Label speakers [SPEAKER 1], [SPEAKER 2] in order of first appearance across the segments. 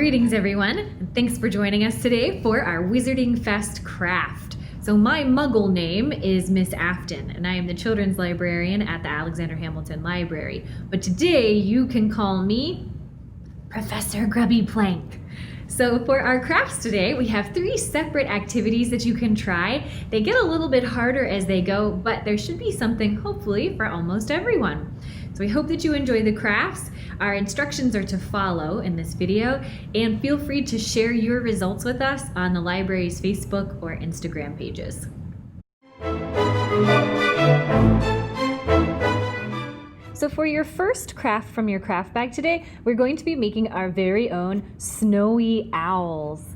[SPEAKER 1] Greetings everyone, and thanks for joining us today for our Wizarding Fest craft. So my muggle name is Miss Afton, and I am the children's librarian at the Alexander Hamilton Library. But today you can call me Professor Grubby Plank. So for our crafts today, we have 3 separate activities that you can try. They get a little bit harder as they go, but there should be something hopefully for almost everyone. So we hope that you enjoy the crafts. Our instructions are to follow in this video, and feel free to share your results with us on the library's Facebook or Instagram pages. So for your first craft from your craft bag today, we're going to be making our very own snowy owls.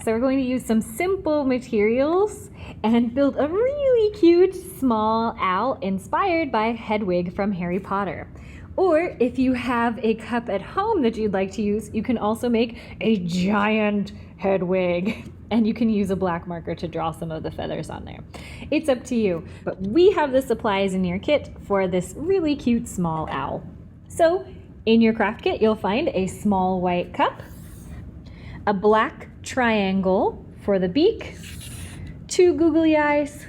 [SPEAKER 1] So we're going to use some simple materials and build a really cute small owl inspired by Hedwig from Harry Potter. Or if you have a cup at home that you'd like to use, you can also make a giant Hedwig, and you can use a black marker to draw some of the feathers on there. It's up to you, but we have the supplies in your kit for this really cute small owl. So in your craft kit, you'll find a small white cup, a black triangle for the beak, 2 googly eyes,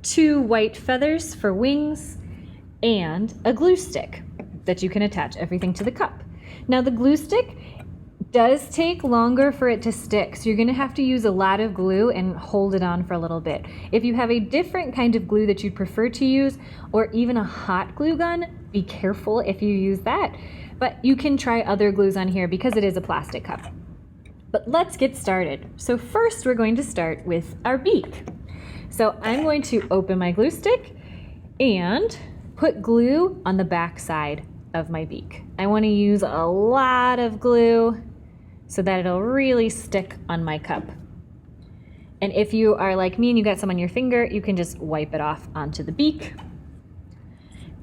[SPEAKER 1] 2 white feathers for wings, and a glue stick that you can attach everything to the cup. Now the glue stick does take longer for it to stick, so you're going to have to use a lot of glue and hold it on for a little bit. If you have a different kind of glue that you'd prefer to use, or even a hot glue gun, be careful if you use that. But you can try other glues on here because it is a plastic cup. But let's get started. So first we're going to start with our beak. So I'm going to open my glue stick and put glue on the back side of my beak. I want to use a lot of glue so that it'll really stick on my cup. And if you are like me and you got some on your finger, you can just wipe it off onto the beak.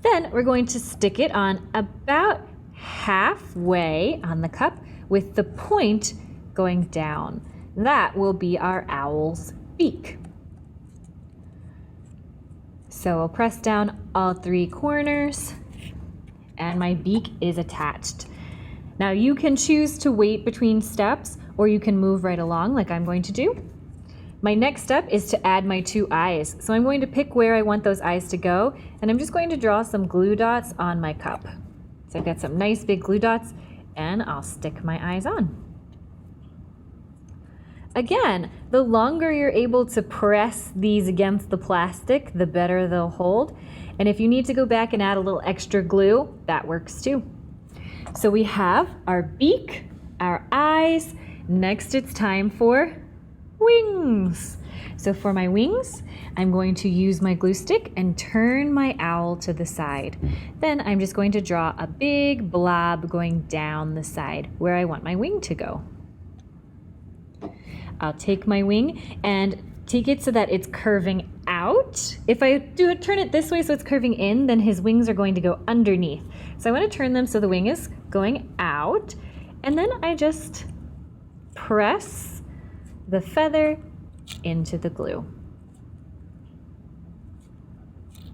[SPEAKER 1] Then we're going to stick it on about halfway on the cup with the point going down. That will be our owl's beak. So we'll press down all 3 corners and my beak is attached. Now you can choose to wait between steps, or you can move right along like I'm going to do. My next step is to add my 2 eyes. So I'm going to pick where I want those eyes to go, and I'm just going to draw some glue dots on my cup. So I've got some nice big glue dots, and I'll stick my eyes on. Again, the longer you're able to press these against the plastic, the better they'll hold. And if you need to go back and add a little extra glue, that works too. So we have our beak, our eyes. Next it's time for wings. So for my wings, I'm going to use my glue stick and turn my owl to the side. Then I'm just going to draw a big blob going down the side where I want my wing to go. I'll take my wing and take it so that it's curving out. If I turn it this way so it's curving in, then his wings are going to go underneath. So I want to turn them so the wing is going out, and then I just press the feather into the glue.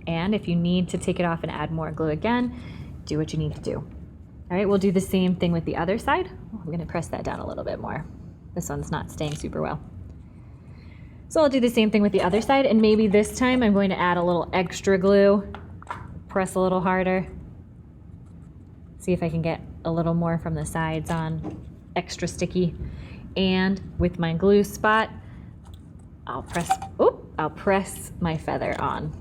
[SPEAKER 1] And if you need to take it off and add more glue again, do what you need to do. All right, we'll do the same thing with the other side. I'm going to press that down a little bit more. This one's not staying super well. So I'll do the same thing with the other side, and maybe this time I'm going to add a little extra glue, press a little harder, see if I can get a little more from the sides on, extra sticky. And with my glue spot, I'll press my feather on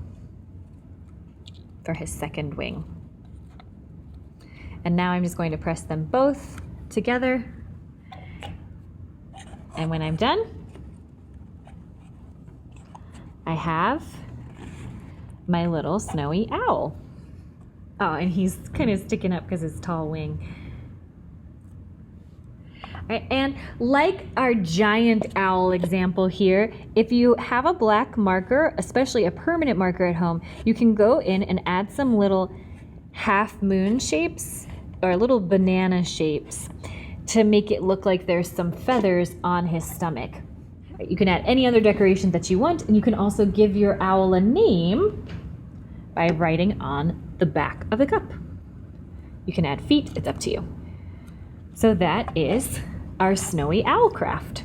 [SPEAKER 1] for his second wing. And now I'm just going to press them both together. And when I'm done, I have my little snowy owl. Oh, and he's kind of sticking up because his tall wing. All right, and like our giant owl example here, if you have a black marker, especially a permanent marker at home, you can go in and add some little half moon shapes or little banana shapes to make it look like there's some feathers on his stomach. You can add any other decorations that you want, and you can also give your owl a name by writing on the back of the cup. You can add feet, it's up to you. So that is our snowy owl craft.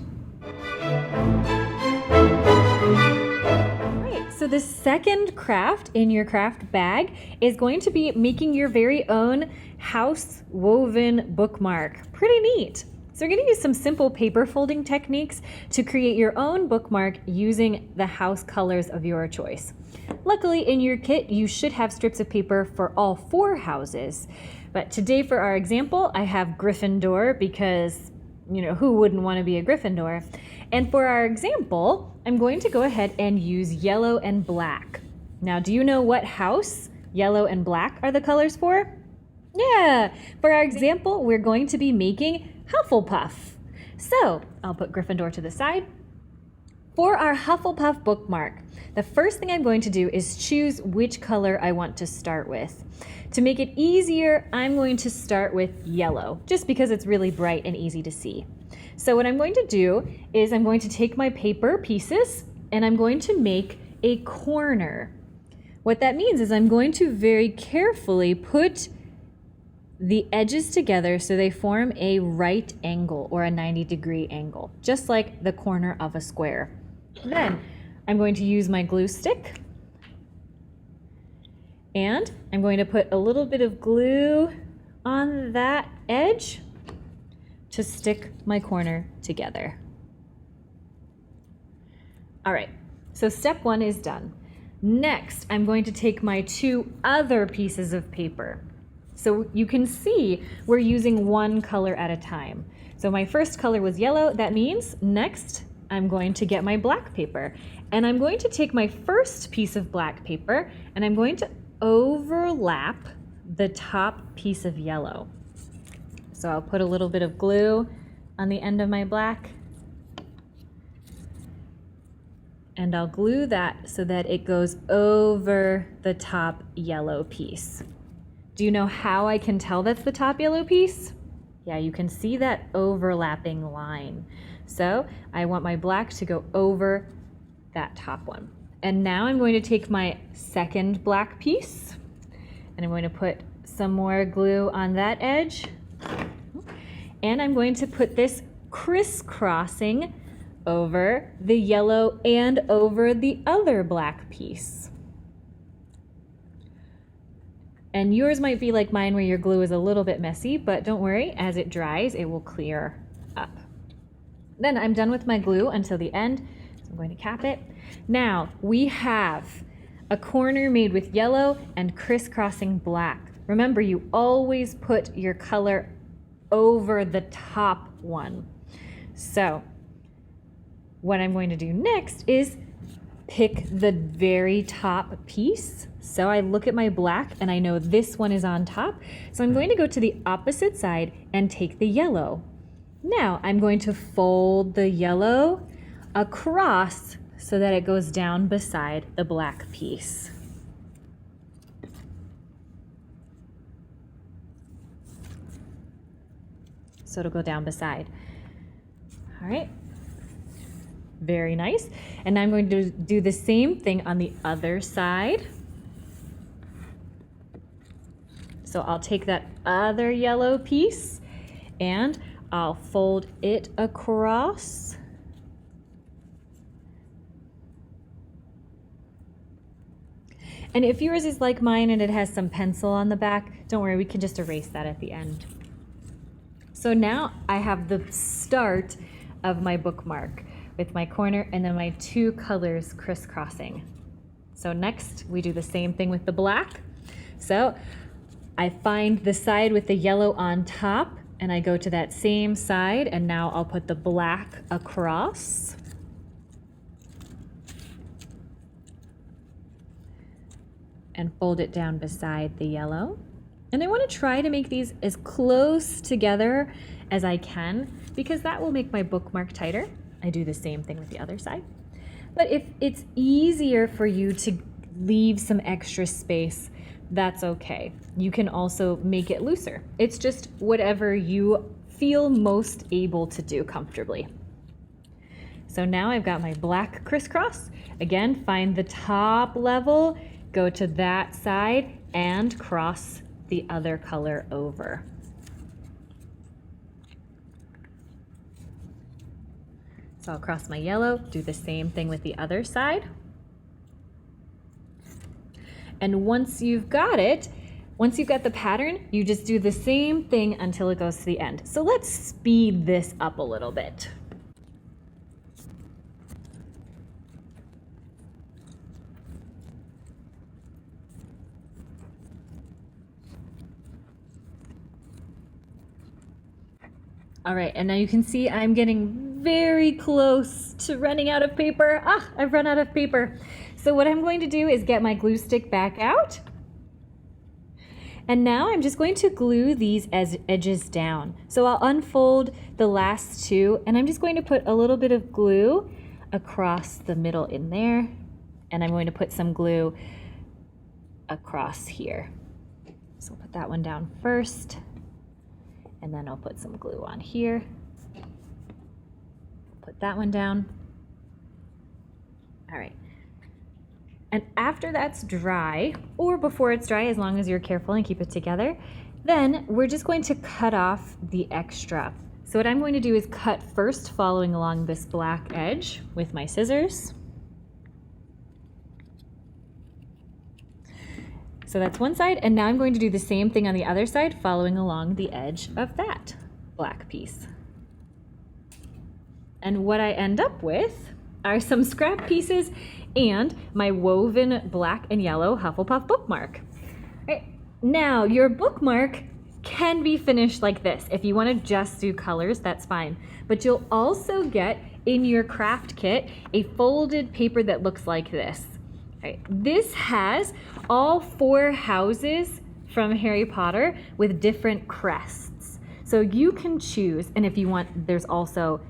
[SPEAKER 1] So the second craft in your craft bag is going to be making your very own house woven bookmark. Pretty neat. So we're going to use some simple paper folding techniques to create your own bookmark using the house colors of your choice. Luckily in your kit you should have strips of paper for all 4 houses. But today for our example I have Gryffindor because, you know, who wouldn't want to be a Gryffindor? And for our example, I'm going to go ahead and use yellow and black. Now, do you know what house yellow and black are the colors for? Yeah, for our example, we're going to be making Hufflepuff. So, I'll put Gryffindor to the side. For our Hufflepuff bookmark, the first thing I'm going to do is choose which color I want to start with. To make it easier, I'm going to start with yellow, just because it's really bright and easy to see. So what I'm going to do is I'm going to take my paper pieces and I'm going to make a corner. What that means is I'm going to very carefully put the edges together so they form a right angle or a 90-degree angle, just like the corner of a square. Then I'm going to use my glue stick and I'm going to put a little bit of glue on that edge to stick my corner together. All right, so step 1 is done. Next, I'm going to take my 2 other pieces of paper. So you can see we're using one color at a time. So my first color was yellow. That means next I'm going to get my black paper. And I'm going to take my first piece of black paper and I'm going to overlap the top piece of yellow. So I'll put a little bit of glue on the end of my black and I'll glue that so that it goes over the top yellow piece. Do you know how I can tell that's the top yellow piece? Yeah, you can see that overlapping line. So I want my black to go over that top one. And now I'm going to take my second black piece and I'm going to put some more glue on that edge. And I'm going to put this crisscrossing over the yellow and over the other black piece. And yours might be like mine where your glue is a little bit messy, but don't worry, as it dries, it will clear up. Then I'm done with my glue until the end, so I'm going to cap it. Now we have a corner made with yellow and crisscrossing black. Remember, you always put your color over the top one. So what I'm going to do next is pick the very top piece. So I look at my black and I know this one is on top. So I'm going to go to the opposite side and take the yellow. Now I'm going to fold the yellow across so that it goes down beside the black piece. So it'll go down beside. All right, very nice. And now I'm going to do the same thing on the other side. So I'll take that other yellow piece and I'll fold it across. And if yours is like mine and it has some pencil on the back, don't worry, we can just erase that at the end. So now I have the start of my bookmark with my corner and then my 2 colors crisscrossing. So next we do the same thing with the black. So I find the side with the yellow on top and I go to that same side and now I'll put the black across. And fold it down beside the yellow. And I want to try to make these as close together as I can because that will make my bookmark tighter. I do the same thing with the other side. But if it's easier for you to leave some extra space, that's okay. You can also make it looser. It's just whatever you feel most able to do comfortably. So now I've got my black crisscross. Again, find the top level, go to that side and cross the other color over. So I'll cross my yellow, do the same thing with the other side. And once you've got it, once you've got the pattern, you just do the same thing until it goes to the end. So let's speed this up a little bit. All right, and now you can see I'm getting very close to running out of paper. I've run out of paper. So what I'm going to do is get my glue stick back out. And now I'm just going to glue these edges down. So I'll unfold the last two, and I'm just going to put a little bit of glue across the middle in there. And I'm going to put some glue across here. So I'll put that one down first. And then I'll put some glue on here. Put that one down. All right. And after that's dry, or before it's dry, as long as you're careful and keep it together, then we're just going to cut off the extra. So what I'm going to do is cut first following along this black edge with my scissors. So that's one side, and now I'm going to do the same thing on the other side, following along the edge of that black piece. And what I end up with are some scrap pieces and my woven black and yellow Hufflepuff bookmark. All right. Now, your bookmark can be finished like this. If you want to just do colors, that's fine. But you'll also get in your craft kit a folded paper that looks like this. Right. This has all 4 houses from Harry Potter with different crests. So you can choose, and if you want, there's also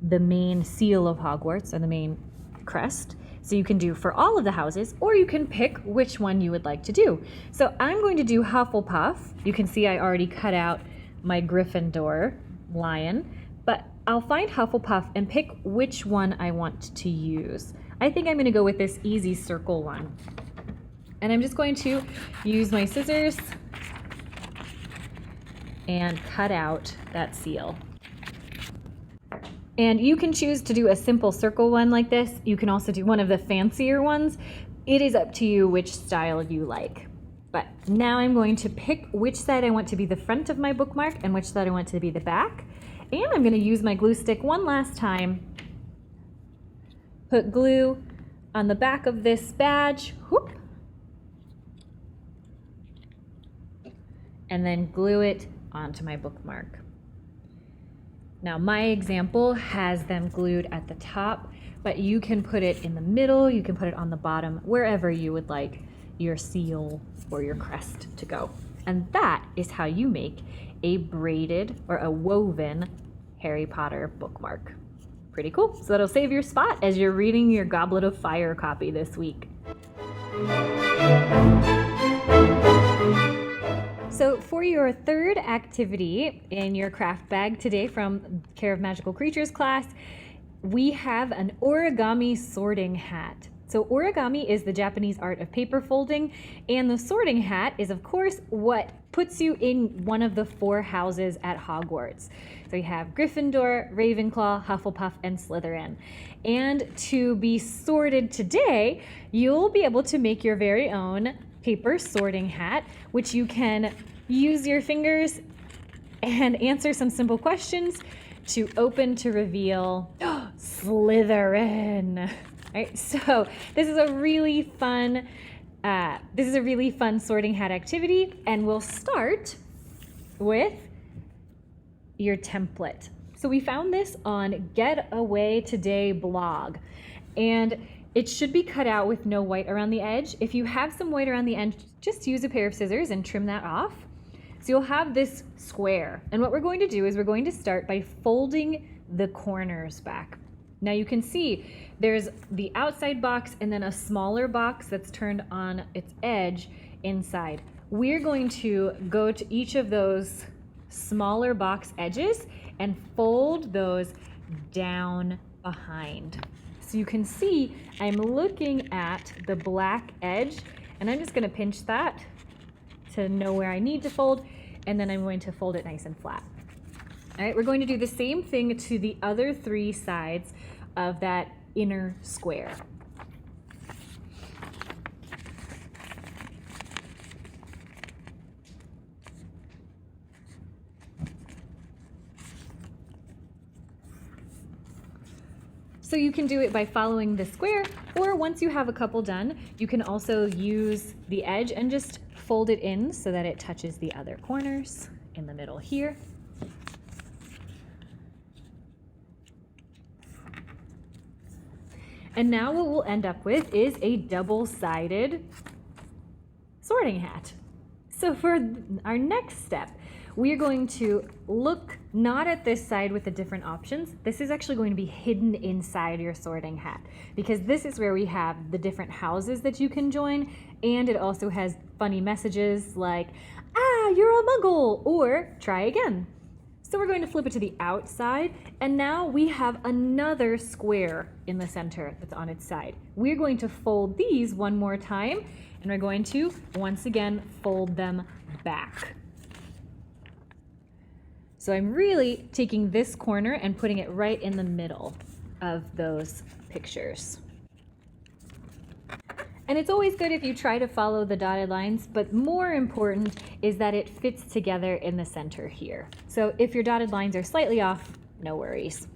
[SPEAKER 1] the main seal of Hogwarts, or the main crest. So you can do for all of the houses, or you can pick which one you would like to do. So I'm going to do Hufflepuff. You can see I already cut out my Gryffindor lion, but I'll find Hufflepuff and pick which one I want to use. I think I'm going to go with this easy circle one. And I'm just going to use my scissors and cut out that seal. And you can choose to do a simple circle one like this. You can also do one of the fancier ones. It is up to you which style you like. But now I'm going to pick which side I want to be the front of my bookmark and which side I want to be the back. And I'm going to use my glue stick one last time. Put glue on the back of this badge, whoop, and then glue it onto my bookmark. Now my example has them glued at the top, but you can put it in the middle, you can put it on the bottom, wherever you would like your seal or your crest to go. And that is how you make a braided or a woven Harry Potter bookmark. Pretty cool. So that'll save your spot as you're reading your Goblet of Fire copy this week. So for your third activity in your craft bag today from Care of Magical Creatures class, we have an origami sorting hat. So origami is the Japanese art of paper folding, and the sorting hat is, of course, what puts you in one of the 4 houses at Hogwarts. So you have Gryffindor, Ravenclaw, Hufflepuff, and Slytherin. And to be sorted today, you'll be able to make your very own paper sorting hat, which you can use your fingers and answer some simple questions to open to reveal Slytherin. Right, so this is a really fun sorting hat activity, and we'll start with your template. So we found this on Getaway Today blog, and it should be cut out with no white around the edge. If you have some white around the edge, just use a pair of scissors and trim that off. So you'll have this square, and what we're going to do is we're going to start by folding the corners back. Now you can see there's the outside box and then a smaller box that's turned on its edge inside. We're going to go to each of those smaller box edges and fold those down behind. So you can see I'm looking at the black edge, and I'm just going to pinch that to know where I need to fold, and then I'm going to fold it nice and flat. All right, we're going to do the same thing to the other 3 sides of that inner square. So you can do it by following the square, or once you have a couple done, you can also use the edge and just fold it in so that it touches the other corners in the middle here. And now what we'll end up with is a double-sided sorting hat. So for our next step, we are going to look not at this side with the different options. This is actually going to be hidden inside your sorting hat, because this is where we have the different houses that you can join, and it also has funny messages like, "Ah, you're a muggle," or "Try again." So we're going to flip it to the outside, and now we have another square in the center that's on its side. We're going to fold these one more time, and we're going to once again fold them back. So I'm really taking this corner and putting it right in the middle of those pictures. And it's always good if you try to follow the dotted lines, but more important is that it fits together in the center here. So if your dotted lines are slightly off, no worries.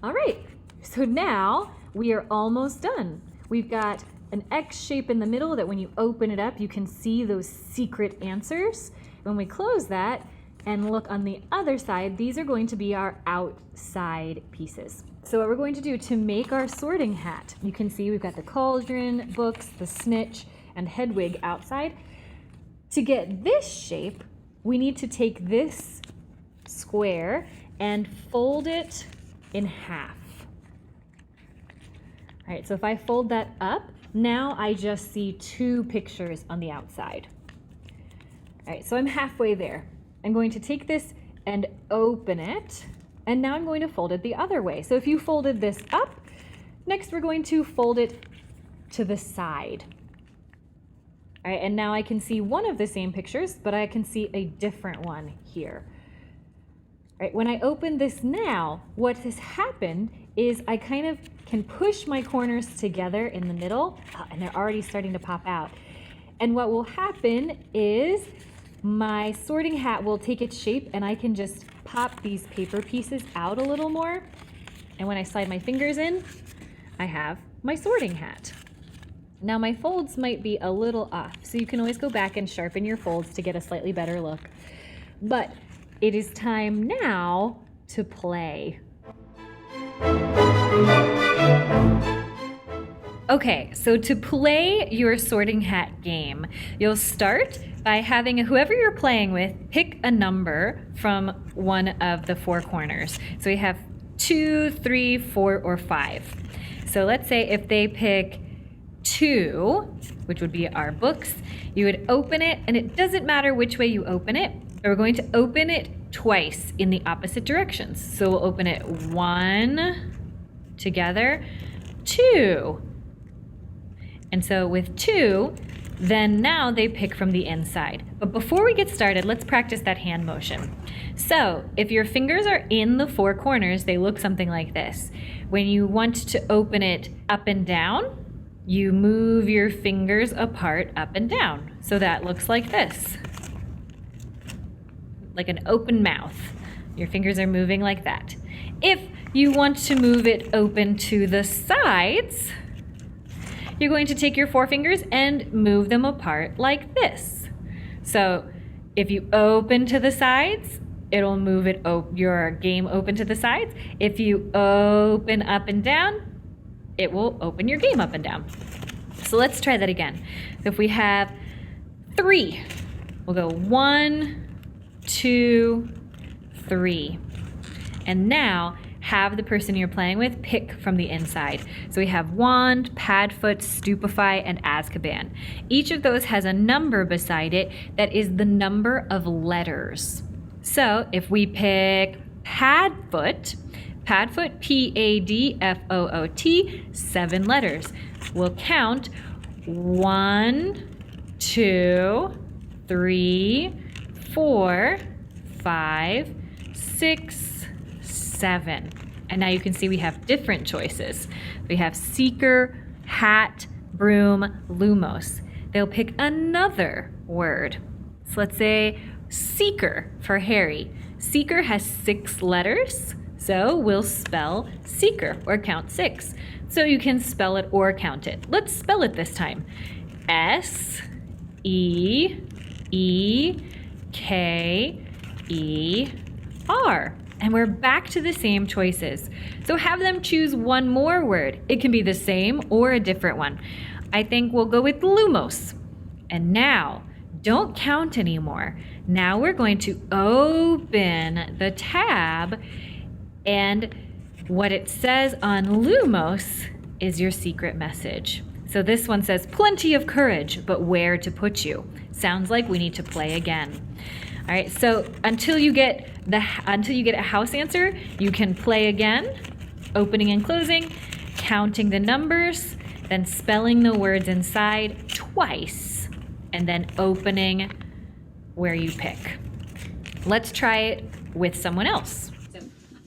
[SPEAKER 1] All right, so now we are almost done. We've got an X shape in the middle that when you open it up, you can see those secret answers. When we close that and look on the other side, these are going to be our outside pieces. So what we're going to do to make our sorting hat, you can see we've got the cauldron, books, the snitch, and Hedwig outside. To get this shape, we need to take this square and fold it in half. All right, so if I fold that up, now I just see 2 pictures on the outside. All right, so I'm halfway there. I'm going to take this and open it, and now I'm going to fold it the other way. So if you folded this up, next we're going to fold it to the side. All right, and now I can see one of the same pictures, but I can see a different one here. All right, when I open this now, what has happened is I kind of can push my corners together in the middle, and they're already starting to pop out. And what will happen is my sorting hat will take its shape, and I can just pop these paper pieces out a little more. And when I slide my fingers in, I have my sorting hat. Now my folds might be a little off, so you can always go back and sharpen your folds to get a slightly better look. But it is time now to play. Okay, so to play your sorting hat game, you'll start by having whoever you're playing with pick a number from one of the 4 corners. So we have 2, 3, 4, or 5. So let's say if they pick 2, which would be our books, you would open it, and it doesn't matter which way you open it, but we're going to open it twice in the opposite directions. So we'll open it 1 together, 2. And so with 2, then now they pick from the inside. But before we get started, let's practice that hand motion. So if your fingers are in the 4 corners, they look something like this. When you want to open it up and down, you move your fingers apart up and down. So that looks like this, like an open mouth. Your fingers are moving like that. If you want to move it open to the sides, you're going to take your 4 fingers and move them apart like this. So if you open to the sides, it'll move your game open to the sides. If you open up and down, it will open your game up and down. So let's try that again. So if we have 3, we'll go 1, 2, 3. And now have the person you're playing with pick from the inside. So we have Wand, Padfoot, Stupefy, and Azkaban. Each of those has a number beside it that is the number of letters. So if we pick Padfoot, Padfoot, Padfoot, 7 letters. We'll count 1, 2, 3, 4, 5, 6, 7. And now you can see we have different choices. We have seeker, hat, broom, lumos. They'll pick another word. So let's say seeker for Harry. Seeker has 6 letters, so we'll spell seeker or count 6. So you can spell it or count it. Let's spell it this time. S-E-E-K-E-R. And we're back to the same choices. So have them choose one more word. It can be the same or a different one. I think we'll go with lumos. And now, don't count anymore. Now we're going to open the tab, and what it says on lumos is your secret message. So this one says, plenty of courage, but where to put you? Sounds like we need to play again. All right, so until you get a house answer, you can play again, opening and closing, counting the numbers, then spelling the words inside twice, and then opening where you pick. Let's try it with someone else.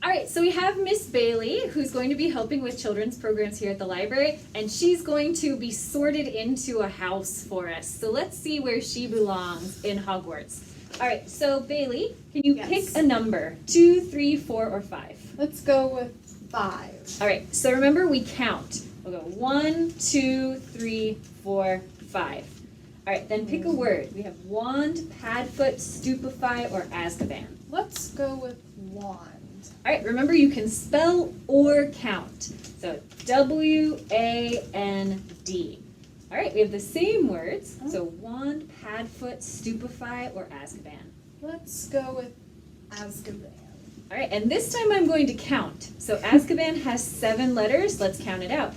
[SPEAKER 1] All right, so we have Miss Bailey, who's going to be helping with children's programs here at the library, and she's going to be sorted into a house for us. So let's see where she belongs in Hogwarts. All right, so Bailey, can you pick a number? 2, 3, 4, or 5?
[SPEAKER 2] Let's go with 5.
[SPEAKER 1] All right, so remember we count. We'll go 1, 2, 3, 4, 5. All right, then pick a word. We have wand, padfoot, stupefy, or Azkaban.
[SPEAKER 2] Let's go with wand.
[SPEAKER 1] All right, remember you can spell or count. So W-A-N-D. All right, we have the same words. So wand, padfoot, stupefy, or Azkaban.
[SPEAKER 2] Let's go with Azkaban.
[SPEAKER 1] All right, and this time I'm going to count. So Azkaban has 7 letters. Let's count it out.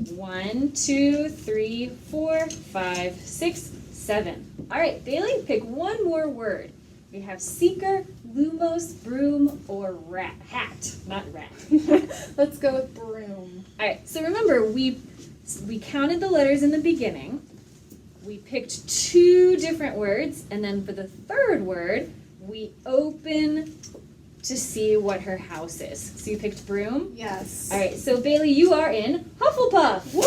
[SPEAKER 1] 1, 2, 3, 4, 5, 6, 7. All right, Bailey, pick one more word. We have seeker, lumos, broom, or rat. Hat, not rat.
[SPEAKER 2] Let's go with broom.
[SPEAKER 1] All right, so remember, we counted the letters in the beginning. We picked 2 different words, and then for the third word, we open to see what her house is. So you picked broom?
[SPEAKER 2] Yes.
[SPEAKER 1] All right, so Bailey, you are in Hufflepuff.
[SPEAKER 2] Woo!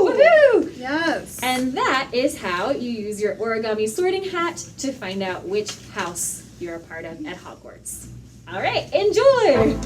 [SPEAKER 1] Woohoo!
[SPEAKER 2] Yes.
[SPEAKER 1] And that is how you use your origami sorting hat to find out which house you're a part of at Hogwarts. All right, enjoy!